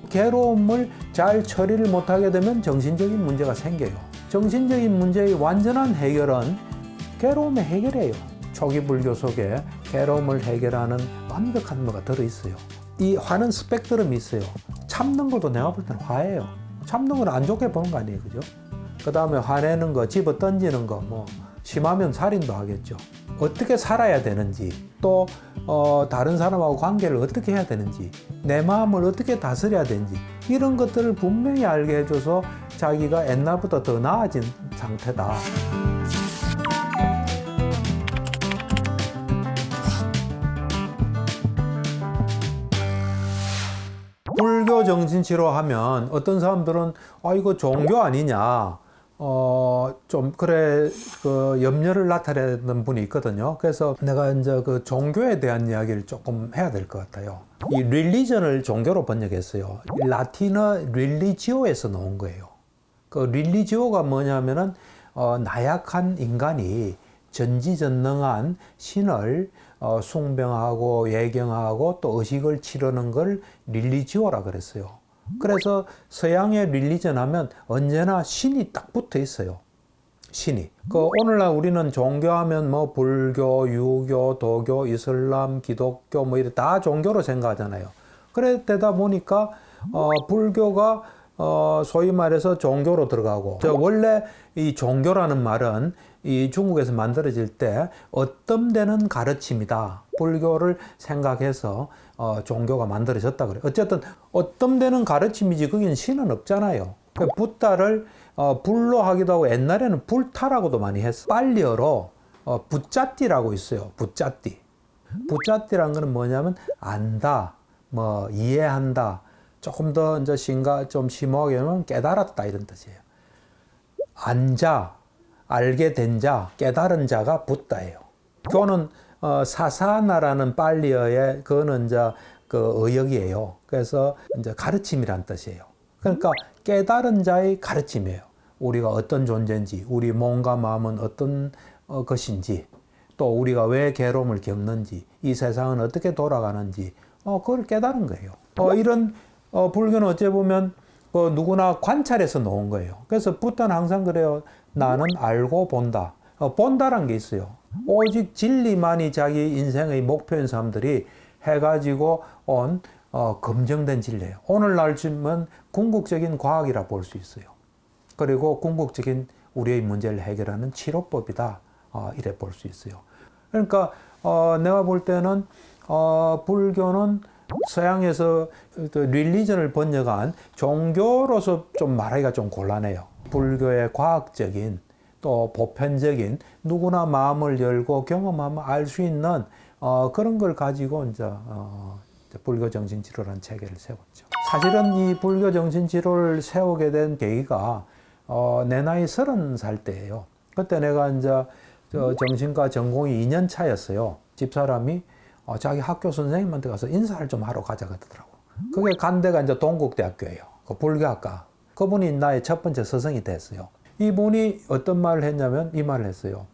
괴로움을 잘 처리를 못하게 되면 정신적인 문제가 생겨요. 정신적인 문제의 완전한 해결은 괴로움의 해결이에요. 초기 불교 속에 괴로움을 해결하는 완벽한 뭐가 들어있어요. 이 화는 스펙트럼이 있어요. 참는 것도 내가 볼 때는 화예요. 참는 건 안 좋게 보는 거 아니에요, 그죠? 그 다음에 화내는 거, 집어 던지는 거, 뭐 심하면 살인도 하겠죠. 어떻게 살아야 되는지, 또 다른 사람하고 관계를 어떻게 해야 되는지, 내 마음을 어떻게 다스려야 되는지, 이런 것들을 분명히 알게 해줘서 자기가 옛날보다 더 나아진 상태다. 불교 정신치료 하면 어떤 사람들은 이거 종교 아니냐, 좀 그래 그 염려를 나타내는 분이 있거든요. 그래서 내가 이제 그 종교에 대한 이야기를 조금 해야 될 것 같아요. 이 릴리전을 종교로 번역했어요. 라틴어 릴리지오에서 나온 거예요. 그 릴리지오가 뭐냐면은 나약한 인간이 전지전능한 신을 숭배하고 예경하고 또 의식을 치르는 걸 릴리지오라 그랬어요. 그래서 서양의 릴리전 하면 언제나 신이 딱 붙어 있어요. 신이. 오늘날 우리는 종교하면 뭐 불교, 유교, 도교, 이슬람, 기독교 뭐 이래 다 종교로 생각하잖아요. 그러다 보니까 불교가 소위 말해서 종교로 들어가고, 원래 이 종교라는 말은 이 중국에서 만들어질 때 어떤 데는 가르침이다. 불교를 생각해서 종교가 만들어졌다 그래요. 어쨌든 어떤 데는 가르침이지 거긴 신은 없잖아요. 붓다를 불로 하기도 하고 옛날에는 불타라고도 많이 했어요. 빨리어로 붓자띠라고 있어요. 붓자띠. 붓자띠라는 거는 뭐냐면 안다, 뭐 이해한다. 조금 더 이제 좀 심오하게 하면 깨달았다 이런 뜻이에요. 안자, 알게 된 자, 깨달은 자가 붓다예요. 그거는 사사나라는 빨리어의 그거는 이제 그 의역이에요. 그래서 이제 가르침이란 뜻이에요. 그러니까 깨달은 자의 가르침이에요. 우리가 어떤 존재인지, 우리 몸과 마음은 어떤 것인지, 또 우리가 왜 괴로움을 겪는지, 이 세상은 어떻게 돌아가는지, 그걸 깨달은 거예요. 이런 불교는 어찌 보면 누구나 관찰해서 놓은 거예요. 그래서 붓다는 항상 그래요. 나는 알고 본다. 본다란 게 있어요. 오직 진리만이 자기 인생의 목표인 사람들이 해가지고 온 검증된 진리예요. 오늘날 지금은 궁극적인 과학이라 볼 수 있어요. 그리고 궁극적인 우리의 문제를 해결하는 치료법이다. 이래 볼 수 있어요. 그러니까 내가 볼 때는 불교는 서양에서 릴리전을 번역한 종교로서 좀 말하기가 좀 곤란해요. 불교의 과학적인 또 보편적인 누구나 마음을 열고 경험하면 알 수 있는 그런 걸 가지고 이제 불교 정신치료라는 체계를 세웠죠. 사실은 이 불교 정신치료를 세우게 된 계기가 내 나이 30살 때예요. 그때 내가 이제 정신과 전공이 2년 차였어요. 집사람이 자기 학교 선생님한테 가서 인사를 좀 하러 가자 그러더라고. 그게 간 데가 이제 동국대학교예요. 그 불교학과. 그분이 나의 첫 번째 스승이 됐어요. 이분이 어떤 말을 했냐면 이 말을 했어요.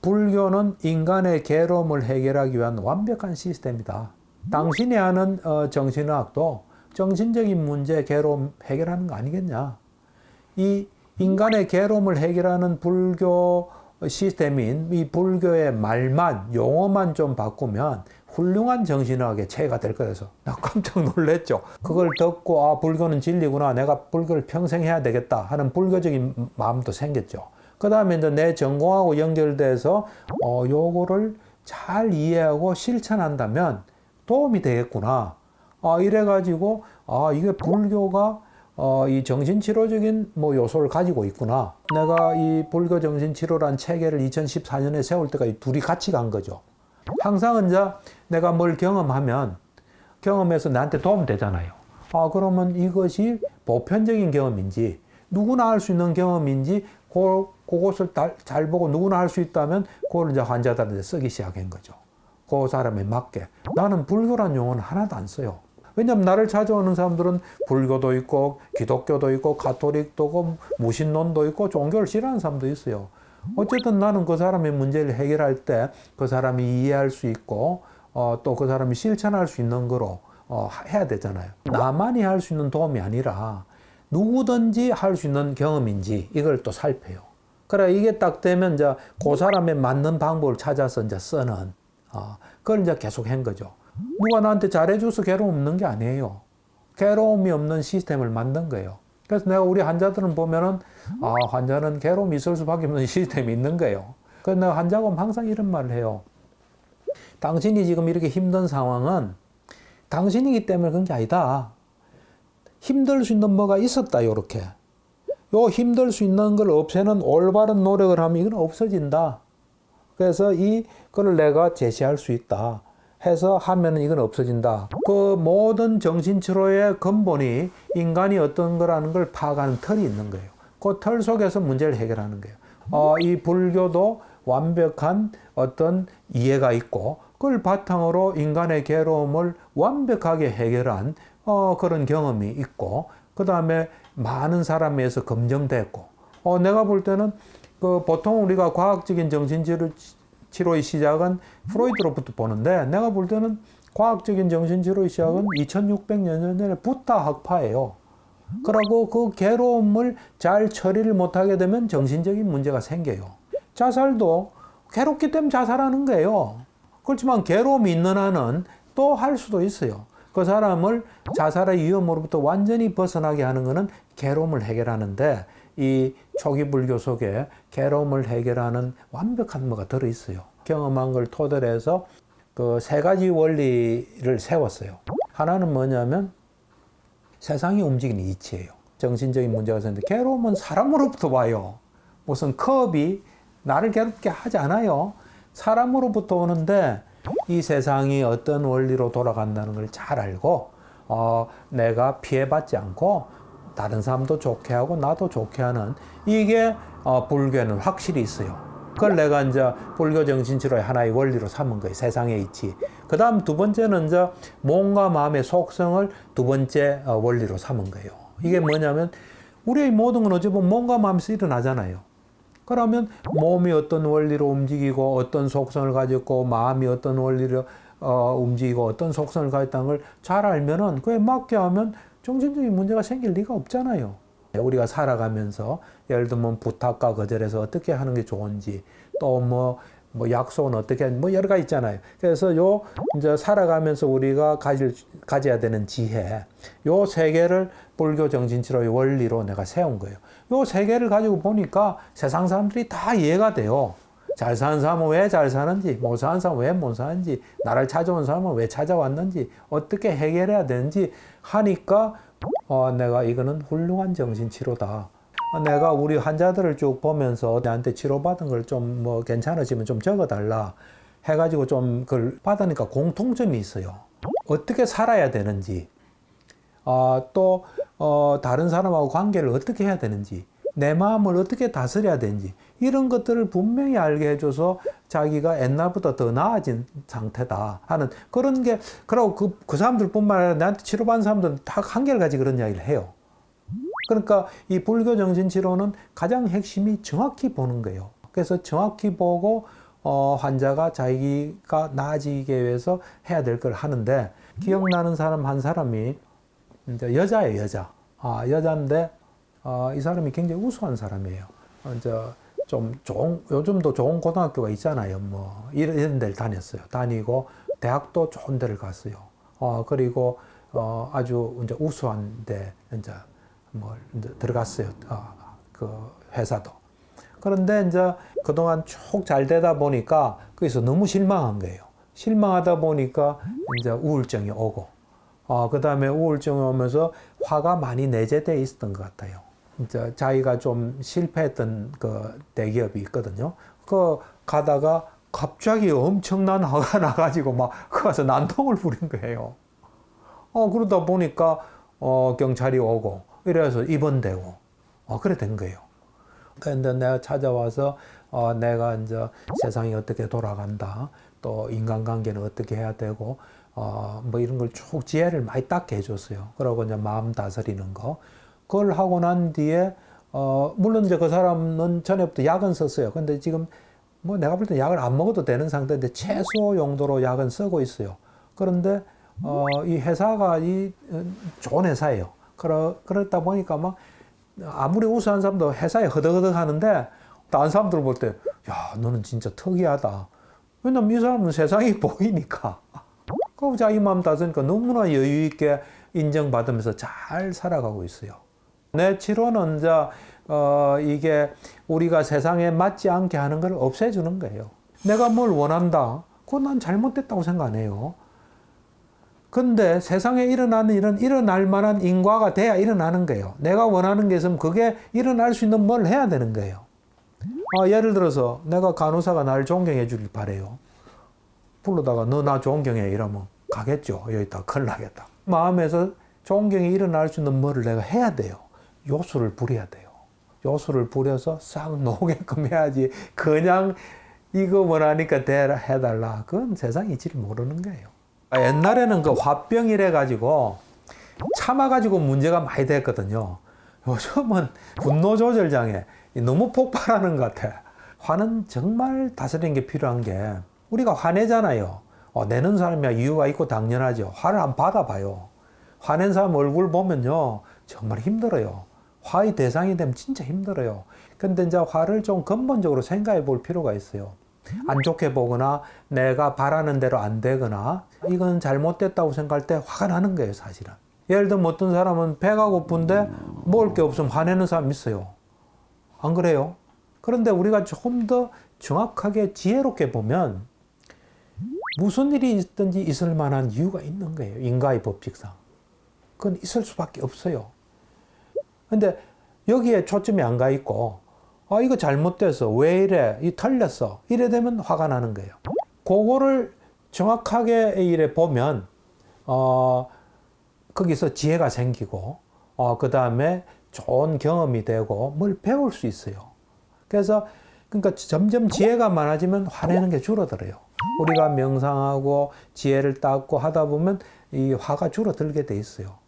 불교는 인간의 괴로움을 해결하기 위한 완벽한 시스템이다. 당신이 하는 정신의학도 정신적인 문제, 괴로움 해결하는 거 아니겠냐. 이 인간의 괴로움을 해결하는 불교 시스템인 이 불교의 말만, 용어만 좀 바꾸면 훌륭한 정신의학의 체계가 될 거라서 나 깜짝 놀랐죠. 그걸 듣고 불교는 진리구나. 내가 불교를 평생 해야 되겠다 하는 불교적인 마음도 생겼죠. 그 다음에 이제 내 전공하고 연결돼서 요거를 잘 이해하고 실천한다면 도움이 되겠구나. 이래가지고 이게 불교가 이 정신치료적인 요소를 가지고 있구나. 내가 이 불교 정신치료란 체계를 2014년에 세울 때까지 둘이 같이 간 거죠. 항상 이제 내가 뭘 경험해서 나한테 도움 되잖아요. 그러면 이것이 보편적인 경험인지 누구나 할 수 있는 경험인지 그것을 잘 보고 누구나 할 수 있다면 그걸 이제 환자들한테 쓰기 시작한 거죠. 그 사람에 맞게. 나는 불교란 용어는 하나도 안 써요. 왜냐면 나를 찾아오는 사람들은 불교도 있고 기독교도 있고 가톨릭도 있고 무신론도 있고 종교를 싫어하는 사람도 있어요. 어쨌든 나는 그 사람의 문제를 해결할 때 그 사람이 이해할 수 있고 또 그 사람이 실천할 수 있는 거로 해야 되잖아요. 나만이 할 수 있는 도움이 아니라 누구든지 할 수 있는 경험인지 이걸 또 살펴요. 그래, 이게 딱 되면 이제 그 사람에 맞는 방법을 찾아서 이제 쓰는, 그걸 이제 계속 한 거죠. 누가 나한테 잘해줘서 괴로움 없는 게 아니에요. 괴로움이 없는 시스템을 만든 거예요. 그래서 내가 우리 환자들은 보면은, 환자는 괴로움이 있을 수밖에 없는 시스템이 있는 거예요. 그래서 내가 환자가 오면 항상 이런 말을 해요. 당신이 지금 이렇게 힘든 상황은 당신이기 때문에 그런 게 아니다. 힘들 수 있는 뭐가 있었다, 요렇게. 요 힘들 수 있는 걸 없애는 올바른 노력을 하면 이건 없어진다. 그래서 이거를 내가 제시할 수 있다. 해서 하면은 이건 없어진다. 그 모든 정신치료의 근본이 인간이 어떤 거라는 걸 파악하는 틀이 있는 거예요. 그 틀 속에서 문제를 해결하는 거예요. 이 불교도 완벽한 어떤 이해가 있고 그걸 바탕으로 인간의 괴로움을 완벽하게 해결한 그런 경험이 있고 그 다음에 많은 사람에 의해서 검증됐고 내가 볼 때는 그 보통 우리가 과학적인 정신치료의 시작은 프로이드로부터 보는데 내가 볼 때는 과학적인 정신치료의 시작은 2600년 전에 부타 학파예요. 그러고 그 괴로움을 잘 처리를 못하게 되면 정신적인 문제가 생겨요. 자살도 괴롭기 때문에 자살하는 거예요. 그렇지만 괴로움이 있는 한은 또 할 수도 있어요. 그 사람을 자살의 위험으로부터 완전히 벗어나게 하는 것은 괴로움을 해결하는데 이 초기 불교 속에 괴로움을 해결하는 완벽한 뭐가 들어있어요. 경험한 걸 토대로 해서 그 세 가지 원리를 세웠어요. 하나는 뭐냐면 세상이 움직이는 이치예요. 정신적인 문제가 생기는데 괴로움은 사람으로부터 와요. 무슨 컵이 나를 괴롭게 하지 않아요. 사람으로부터 오는데 이 세상이 어떤 원리로 돌아간다는 걸 잘 알고 내가 피해받지 않고 다른 사람도 좋게 하고 나도 좋게 하는 이게 불교에는 확실히 있어요. 그걸 내가 이제 불교 정신치료의 하나의 원리로 삼은 거예요. 세상의 이치. 그 다음 두 번째는 이제 몸과 마음의 속성을 두 번째 원리로 삼은 거예요. 이게 뭐냐면 우리의 모든 건 어찌 보면 몸과 마음에서 일어나잖아요. 그러면 몸이 어떤 원리로 움직이고 어떤 속성을 가졌고 마음이 어떤 원리로 움직이고 어떤 속성을 가졌다는 걸 잘 알면은 그에 맞게 하면 정신적인 문제가 생길 리가 없잖아요. 우리가 살아가면서 예를 들면 부탁과 거절해서 어떻게 하는 게 좋은지 또 뭐 약속은 어떻게 뭐 여러 가지 있잖아요. 그래서 이제 살아가면서 우리가 가져야 되는 지혜 요 세 개를 불교 정신치료의 원리로 내가 세운 거예요. 요 세 개를 가지고 보니까 세상 사람들이 다 이해가 돼요. 잘 사는 사람은 왜 잘 사는지, 못 사는 사람은 왜 못 사는지, 나를 찾아온 사람은 왜 찾아왔는지, 어떻게 해결해야 되는지 하니까 내가 이거는 훌륭한 정신치료다. 내가 우리 환자들을 쭉 보면서 나한테 치료받은 걸 좀 뭐 괜찮으시면 좀 적어달라 해가지고 좀 그걸 받으니까 공통점이 있어요. 어떻게 살아야 되는지, 또 다른 사람하고 관계를 어떻게 해야 되는지, 내 마음을 어떻게 다스려야 되는지 이런 것들을 분명히 알게 해줘서 자기가 옛날보다 더 나아진 상태다 하는 그런 게 그리고 그 사람들뿐만 아니라 나한테 치료받은 사람들은 다 한결같이 그런 이야기를 해요. 그러니까 이 불교 정신치료는 가장 핵심이 정확히 보는 거예요. 그래서 정확히 보고 환자가 자기가 나아지기 위해서 해야 될 걸 하는데 기억나는 사람 한 사람이 이제 여자예요, 여자. 여자인데 이 사람이 굉장히 우수한 사람이에요. 이제 좀 요즘도 좋은 고등학교가 있잖아요. 뭐 이런 데를 다녔어요. 다니고 대학도 좋은 데를 갔어요. 그리고 아주 이제 우수한 데 이제 이제 들어갔어요. 그 회사도. 그런데 이제 그동안 쭉 잘 되다 보니까 거기서 너무 실망한 거예요. 실망하다 보니까 이제 우울증이 오고, 그 다음에 우울증이 오면서 화가 많이 내재되어 있었던 것 같아요. 이제 자기가 좀 실패했던 그 대기업이 있거든요. 그 가다가 갑자기 엄청난 화가 나가지고 막 가서 난동을 부린 거예요. 그러다 보니까 경찰이 오고 이래서 입원되고 그래 된 거예요. 그런데 내가 찾아와서 내가 이제 세상이 어떻게 돌아간다, 또 인간관계는 어떻게 해야 되고 뭐 이런 걸 쭉 지혜를 많이 닦게 해줬어요. 그러고 이제 마음 다스리는 거 그걸 하고 난 뒤에 물론 이제 그 사람은 전에부터 약은 썼어요. 근데 지금 뭐 내가 볼 때 약을 안 먹어도 되는 상태인데 최소 용도로 약은 쓰고 있어요. 그런데 이 회사가 좋은 회사예요. 그렇다 보니까 막 아무리 우수한 사람도 회사에 허덕허덕 하는데 다른 사람들 볼 때, 야, 너는 진짜 특이하다. 왜냐면 이 사람은 세상이 보이니까. 그 자기 마음 다스니까 너무나 여유 있게 인정받으면서 잘 살아가고 있어요. 내 치료는 이제 이게 우리가 세상에 맞지 않게 하는 걸 없애주는 거예요. 내가 뭘 원한다. 그건 난 잘못됐다고 생각 안 해요. 근데 세상에 일어나는 일은 일어날 만한 인과가 돼야 일어나는 거예요. 내가 원하는 게 있으면 그게 일어날 수 있는 뭘 해야 되는 거예요. 예를 들어서 내가 간호사가 날 존경해 주길 바래요. 불러다가 너 나 존경해 이러면 가겠죠. 여기다 큰일 나겠다. 마음에서 존경이 일어날 수 있는 뭐를 내가 해야 돼요. 요술을 부려야 돼요. 요술을 부려서 싹 녹게끔 해야지 그냥 이거 원하니까 해달라. 그건 세상이 질 모르는 거예요. 옛날에는 그 화병이래 가지고 참아가지고 문제가 많이 됐거든요. 요즘은 분노 조절 장애 너무 폭발하는 것 같아. 화는 정말 다스리는 게 필요한 게 우리가 화내잖아요. 내는 사람이야 이유가 있고 당연하죠. 화를 한번 받아봐요. 화낸 사람 얼굴 보면요 정말 힘들어요. 화의 대상이 되면 진짜 힘들어요. 근데 이제 화를 좀 근본적으로 생각해 볼 필요가 있어요. 안 좋게 보거나 내가 바라는 대로 안 되거나 이건 잘못됐다고 생각할 때 화가 나는 거예요, 사실은. 예를 들면 어떤 사람은 배가 고픈데 먹을 게 없으면 화내는 사람 있어요. 안 그래요? 그런데 우리가 좀 더 정확하게 지혜롭게 보면 무슨 일이 있든지 있을 만한 이유가 있는 거예요. 인과의 법칙상. 그건 있을 수밖에 없어요. 근데 여기에 초점이 안 가 있고 이거 잘못돼서 왜 이래? 이 틀렸어. 이래 되면 화가 나는 거예요. 그거를 정확하게 이래 보면 거기서 지혜가 생기고 그 다음에 좋은 경험이 되고 뭘 배울 수 있어요. 그래서 그러니까 점점 지혜가 많아지면 화내는 게 줄어들어요. 우리가 명상하고 지혜를 닦고 하다 보면 이 화가 줄어들게 돼 있어요.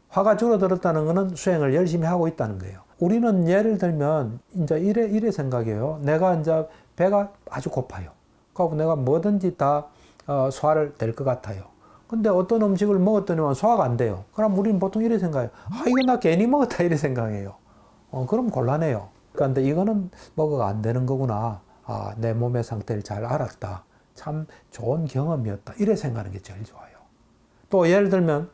화가 줄어들었다는 것은 수행을 열심히 하고 있다는 거예요. 우리는 예를 들면 이제 이래 생각해요. 내가 이제 배가 아주 고파요. 그리고 내가 뭐든지 다 소화를 될 것 같아요. 근데 어떤 음식을 먹었더니만 소화가 안 돼요. 그럼 우리는 보통 이래 생각해요. 이거 나 괜히 먹었다 이래 생각해요. 그럼 곤란해요. 그런데 이거는 먹어가 안 되는 거구나. 내 몸의 상태를 잘 알았다. 참 좋은 경험이었다. 이래 생각하는 게 제일 좋아요. 또 예를 들면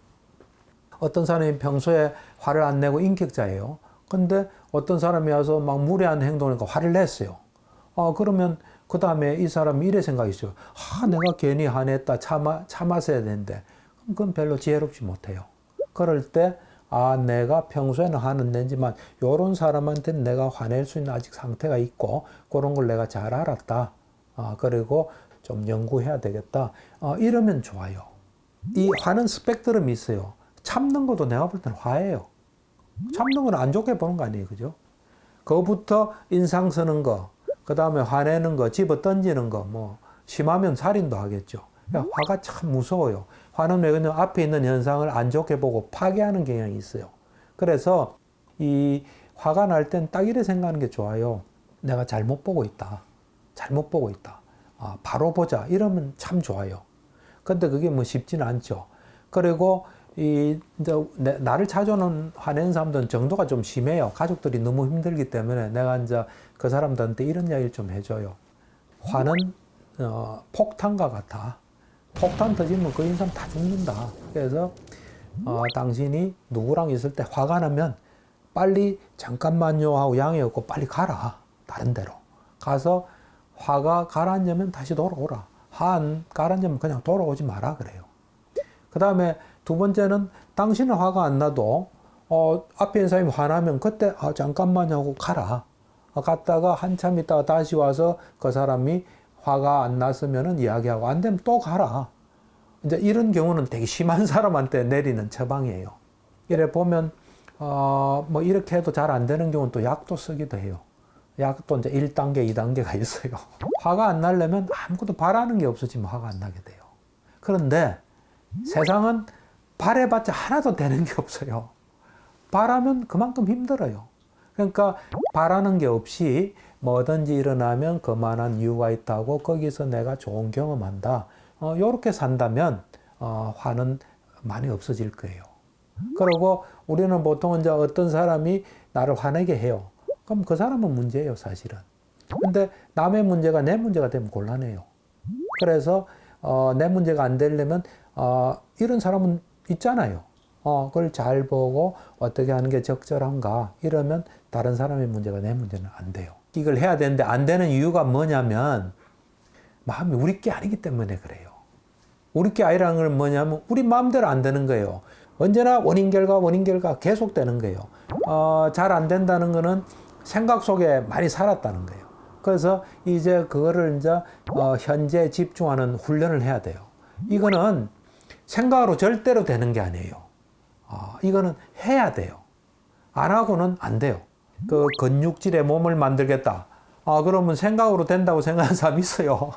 어떤 사람이 평소에 화를 안 내고 인격자예요. 근데 어떤 사람이 와서 막 무례한 행동을 하니까 화를 냈어요. 그러면 그 다음에 이 사람이 이래 생각했어요. 내가 괜히 화냈다. 참았어야 되는데. 그건 별로 지혜롭지 못해요. 그럴 때, 내가 평소에는 화는 내지만, 요런 사람한테는 내가 화낼 수 있는 아직 상태가 있고, 그런 걸 내가 잘 알았다. 그리고 좀 연구해야 되겠다. 이러면 좋아요. 이 화는 스펙트럼이 있어요. 참는 것도 내가 볼 때는 화예요. 참는 건 안 좋게 보는 거 아니에요. 그죠? 그거부터 인상 쓰는 거, 그 다음에 화내는 거, 집어 던지는 거, 심하면 살인도 하겠죠. 그러니까 화가 참 무서워요. 화는 왜 그러냐면 앞에 있는 현상을 안 좋게 보고 파괴하는 경향이 있어요. 그래서 이 화가 날 땐 딱 이래 생각하는 게 좋아요. 내가 잘못 보고 있다. 잘못 보고 있다. 바로 보자. 이러면 참 좋아요. 근데 그게 쉽지는 않죠. 그리고 이제 나를 찾아오는 화내는 사람들은 정도가 좀 심해요. 가족들이 너무 힘들기 때문에 내가 이제 그 사람들한테 이런 이야기를 좀 해줘요. 화는 폭탄과 같아. 폭탄 터지면 그 인상 다 죽는다. 그래서 당신이 누구랑 있을 때 화가 나면 빨리 잠깐만요 하고 양해 없고 빨리 가라. 다른 데로. 가서 화가 가라앉으면 다시 돌아오라. 화 안 가라앉으면 그냥 돌아오지 마라 그래요. 그 다음에 두 번째는 당신은 화가 안 나도 앞에 있는 사람이 화나면 그때 잠깐만요 하고 가라. 갔다가 한참 있다가 다시 와서 그 사람이 화가 안 났으면 이야기하고 안 되면 또 가라. 이제 이런 경우는 되게 심한 사람한테 내리는 처방이에요. 이래 보면 이렇게 해도 잘 안 되는 경우는 또 약도 쓰기도 해요. 약도 이제 1단계, 2단계가 있어요. 화가 안 나려면 아무것도 바라는 게 없어지면 화가 안 나게 돼요. 그런데 세상은 바래봤자 하나도 되는 게 없어요. 바라면 그만큼 힘들어요. 그러니까 바라는 게 없이 뭐든지 일어나면 그만한 이유가 있다고 거기서 내가 좋은 경험한다. 요렇게 산다면 화는 많이 없어질 거예요. 그리고 우리는 보통 이제 어떤 사람이 나를 화내게 해요. 그럼 그 사람은 문제예요, 사실은. 근데 남의 문제가 내 문제가 되면 곤란해요. 그래서 내 문제가 안 되려면 이런 사람은 있잖아요. 그걸 잘 보고 어떻게 하는 게 적절한가 이러면 다른 사람의 문제가 내 문제는 안 돼요. 이걸 해야 되는데 안 되는 이유가 뭐냐면 마음이 우리 게 아니기 때문에 그래요. 우리 게 아니라는 건 뭐냐면 우리 마음대로 안 되는 거예요. 언제나 원인 결과 계속 되는 거예요. 잘 안 된다는 거는 생각 속에 많이 살았다는 거예요. 그래서 이제 그거를 이제 현재 집중하는 훈련을 해야 돼요. 이거는 생각으로 절대로 되는 게 아니에요. 이거는 해야 돼요. 안 하고는 안 돼요. 그 근육질의 몸을 만들겠다. 그러면 생각으로 된다고 생각하는 사람 있어요.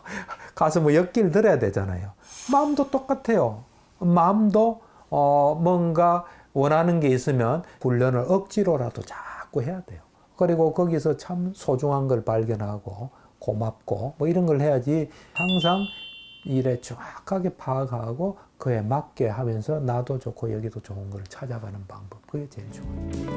가서 뭐 엿길 들어야 되잖아요. 마음도 똑같아요. 마음도 뭔가 원하는 게 있으면 훈련을 억지로라도 자꾸 해야 돼요. 그리고 거기서 참 소중한 걸 발견하고 고맙고 뭐 이런 걸 해야지 항상 일에 정확하게 파악하고 그에 맞게 하면서 나도 좋고 여기도 좋은 걸 찾아가는 방법. 그게 제일 중요해요.